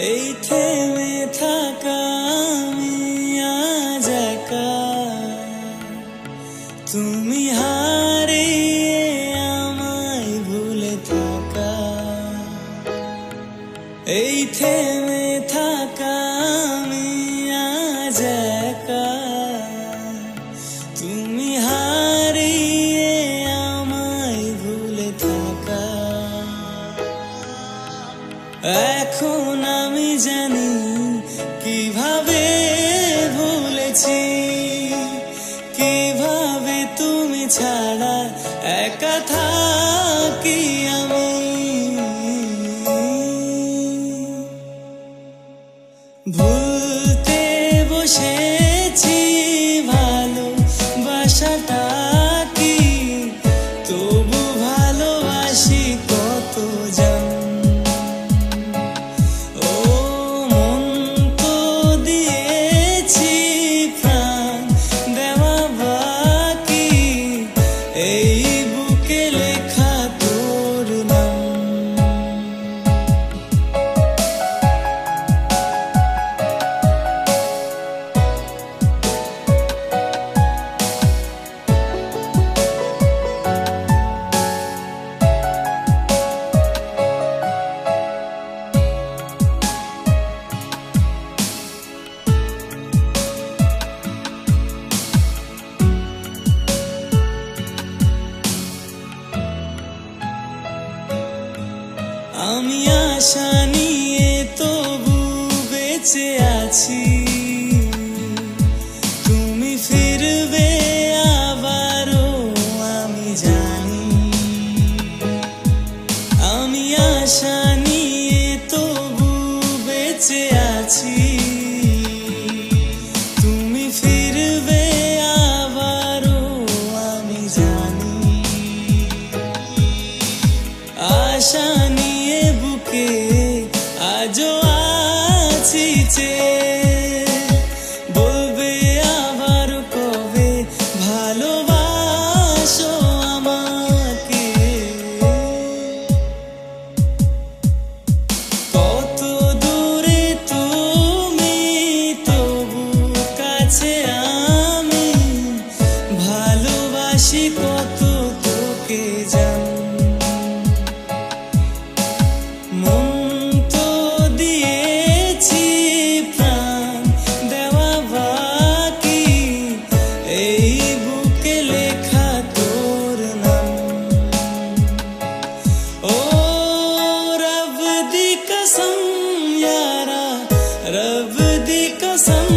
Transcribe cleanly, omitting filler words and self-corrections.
এই থেমে থাকা আমি আজ একা, তুমি হারিয়ে আমায় ভুলে থাকা। এই থেমে থাকা আমি আজ একা, তুমি হারিয়ে আমায় ভুলে থাকা। এখন আমি জানি কিভাবে ভুলেছি, কিভাবে তুমি ছাড়া একা থাকি আমি। ভুলতে বসেছি ভালোবাসাটা কি, তবু ভালোবাসি কত জান। ও মন তো দিয়েছি প্রাণ দেওয়া বাকি, এই বুকে লেখা তোর নাম। আমি আশা নিয়ে তবু বেঁচে আছি, তুমি ফিরবে আবারও আমি জানি। আমি আশা নিয়ে তবু বেঁচে আছি, তুমি ফিরবে আবারও আমি জানি। আশা নিয়ে বুকে আজও আছি চেয়ে, বলবে আবার কবে ভালোবাসো আমাকে। কত দূরে তুমি তবু কাছে আমি, ভালোবাসি কত তোকে জান। মন তো দিয়েছি প্রাণ দেওয়া বাকি, এই বুকে লেখা তোর নাম। ও रब दी कसम यारा, रब दी कसम।